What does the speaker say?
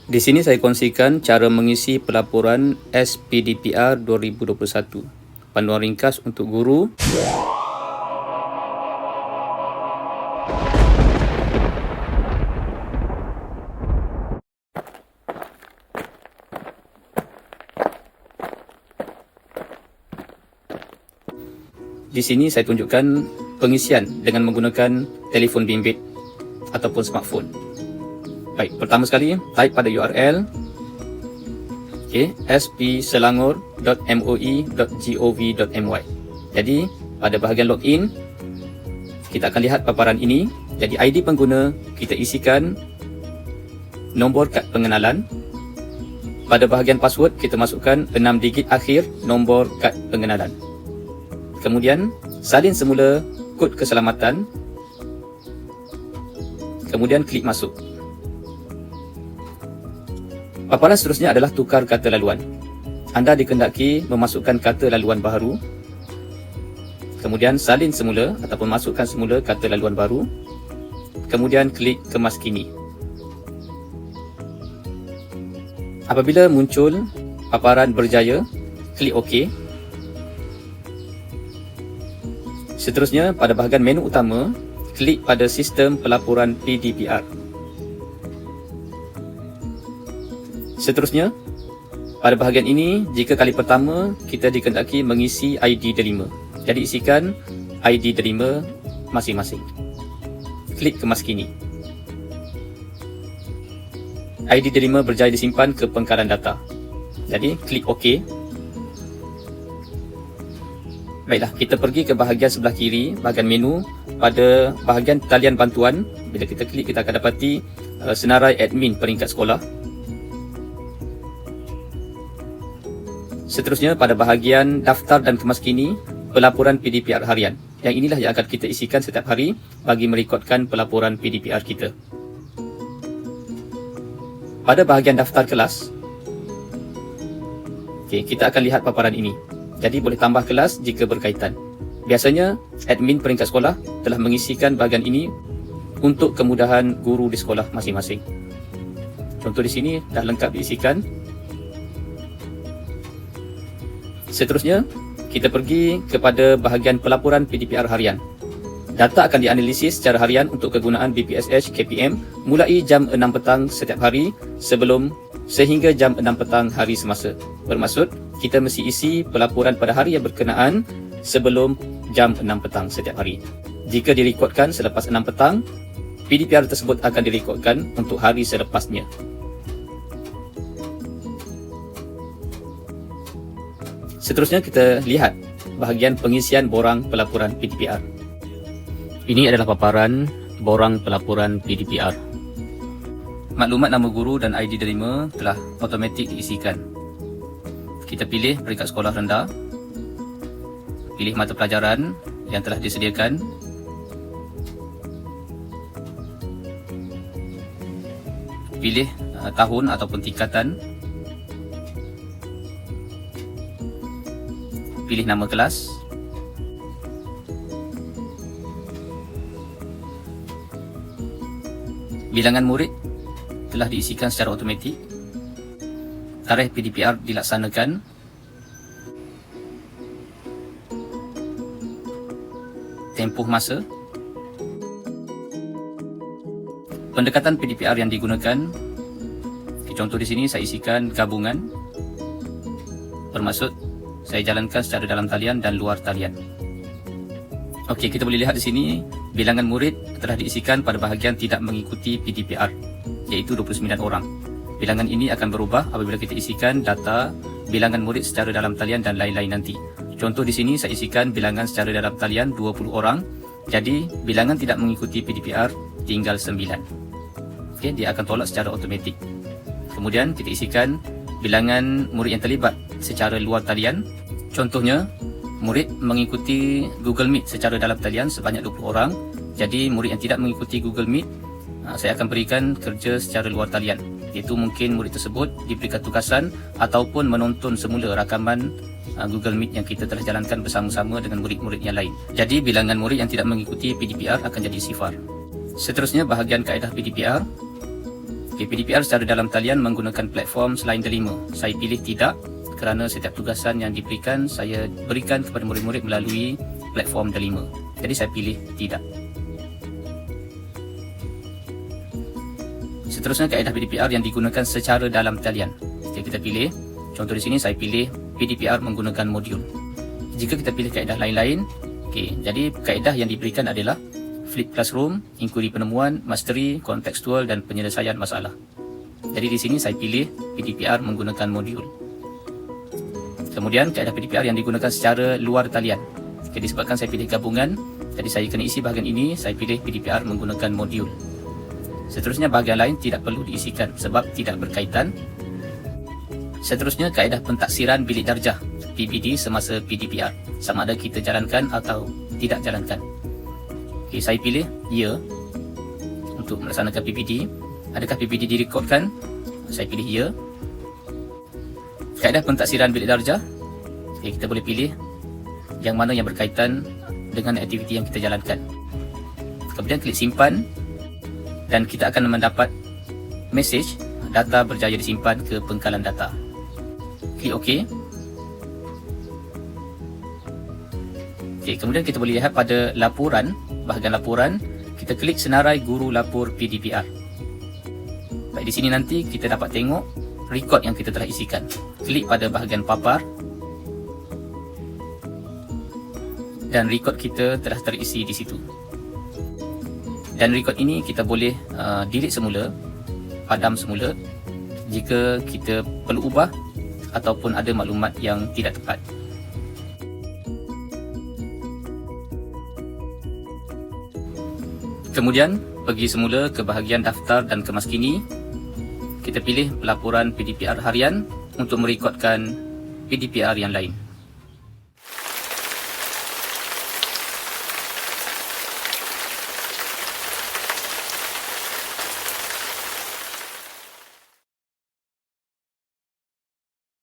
Di sini saya kongsikan cara mengisi pelaporan SPDPR 2021. Panduan ringkas untuk guru. Di sini saya tunjukkan pengisian dengan menggunakan telefon bimbit ataupun smartphone. Baik, pertama sekali type pada URL spselangor.moi.gov.my. Jadi pada bahagian login kita akan lihat paparan ini. Jadi ID pengguna kita isikan nombor kad pengenalan. Pada bahagian password kita masukkan 6 digit akhir nombor kad pengenalan. Kemudian salin semula kod keselamatan. Kemudian klik masuk. Paparan seterusnya adalah tukar kata laluan. Anda dikehendaki memasukkan kata laluan baru. Kemudian salin semula ataupun masukkan semula kata laluan baru. Kemudian klik kemas kini. Apabila muncul paparan berjaya, klik OK. Seterusnya, pada bahagian menu utama, klik pada sistem pelaporan PDPR. Seterusnya, pada bahagian ini, jika kali pertama, kita dikehendaki mengisi ID derima. Jadi isikan ID derima masing-masing. Klik kemas kini. ID derima berjaya disimpan ke pengkalan data. Jadi, klik OK. Baiklah, kita pergi ke bahagian sebelah kiri, bahagian menu. Pada bahagian talian bantuan, bila kita klik, kita akan dapati senarai admin peringkat sekolah. Seterusnya, pada bahagian daftar dan kemas kini, pelaporan PDPR harian. Yang inilah yang akan kita isikan setiap hari bagi merekodkan pelaporan PDPR kita. Pada bahagian daftar kelas, kita akan lihat paparan ini. Jadi boleh tambah kelas jika berkaitan. Biasanya, admin peringkat sekolah telah mengisikan bahagian ini untuk kemudahan guru di sekolah masing-masing. Contoh di sini dah lengkap diisikan. Seterusnya, kita pergi kepada bahagian pelaporan PDPR harian. Data akan dianalisis secara harian untuk kegunaan BPSH KPM mulai jam 6 petang setiap hari sehingga jam 6 petang hari semasa. Bermaksud, kita mesti isi pelaporan pada hari yang berkenaan sebelum jam 6 petang setiap hari. Jika direkodkan selepas 6 petang, PDPR tersebut akan direkodkan untuk hari selepasnya. Seterusnya kita lihat bahagian pengisian borang pelaporan PDPR. Ini adalah paparan borang pelaporan PDPR. Maklumat nama guru dan ID derima telah automatik diisikan. Kita pilih peringkat sekolah rendah, pilih mata pelajaran yang telah disediakan, pilih tahun ataupun tingkatan, pilih nama kelas, bilangan murid telah diisikan secara automatik. Tarikh PDPR dilaksanakan. Tempoh masa. Pendekatan PDPR yang digunakan. Contoh di sini saya isikan gabungan. Bermaksud saya jalankan secara dalam talian dan luar talian. Okey, kita boleh lihat di sini bilangan murid telah diisikan pada bahagian tidak mengikuti PDPR, iaitu 29 orang. Bilangan ini akan berubah apabila kita isikan data bilangan murid secara dalam talian dan lain-lain nanti. Contoh di sini saya isikan bilangan secara dalam talian 20 orang. Jadi bilangan tidak mengikuti PDPR tinggal 9. Okey, dia akan tolak secara automatik. Kemudian kita isikan bilangan murid yang terlibat secara luar talian. Contohnya, murid mengikuti Google Meet secara dalam talian sebanyak 20 orang. Jadi murid yang tidak mengikuti Google Meet, saya akan berikan kerja secara luar talian. Iaitu mungkin murid tersebut diberikan tugasan ataupun menonton semula rakaman Google Meet yang kita telah jalankan bersama-sama dengan murid-murid yang lain. Jadi bilangan murid yang tidak mengikuti PDPR akan jadi sifar. Seterusnya bahagian kaedah PDPR. PDPR secara dalam talian menggunakan platform selain Delima. Saya pilih tidak kerana setiap tugasan yang diberikan saya berikan kepada murid-murid melalui platform Delima. Jadi saya pilih tidak. Seterusnya kaedah PDPR yang digunakan secara dalam talian. Jika kita pilih, contoh di sini saya pilih PDPR menggunakan modul. Jika kita pilih kaedah lain-lain, jadi kaedah yang diberikan adalah Flip Classroom, inquiry penemuan, mastery, kontekstual dan penyelesaian masalah. Jadi di sini saya pilih PDPR menggunakan modul. Kemudian kaedah PDPR yang digunakan secara luar talian. Disebabkan saya pilih gabungan, jadi saya kena isi bahagian ini, saya pilih PDPR menggunakan modul. Seterusnya bahagian lain tidak perlu diisikan sebab tidak berkaitan. Seterusnya kaedah pentaksiran bilik darjah PBD semasa PDPR, sama ada kita jalankan atau tidak jalankan. Saya pilih ya untuk melaksanakan PBD. Adakah PBD direkodkan? Saya pilih ya. Kaedah pentaksiran bilik darjah, kita boleh pilih yang mana yang berkaitan dengan aktiviti yang kita jalankan. Kemudian klik simpan dan kita akan mendapat mesej data berjaya disimpan ke pengkalan data. Klik OK. Kemudian kita boleh lihat pada laporan, bahagian laporan, kita klik senarai guru lapor PDPR. Baik, di sini nanti kita dapat tengok rekod yang kita telah isikan. Klik pada bahagian papar dan rekod kita telah terisi di situ. Dan rekod ini kita boleh delete semula, padam semula jika kita perlu ubah ataupun ada maklumat yang tidak tepat. Kemudian pergi semula ke bahagian daftar dan kemas kini. Kita pilih pelaporan PDPR harian untuk merekodkan PDPR yang lain.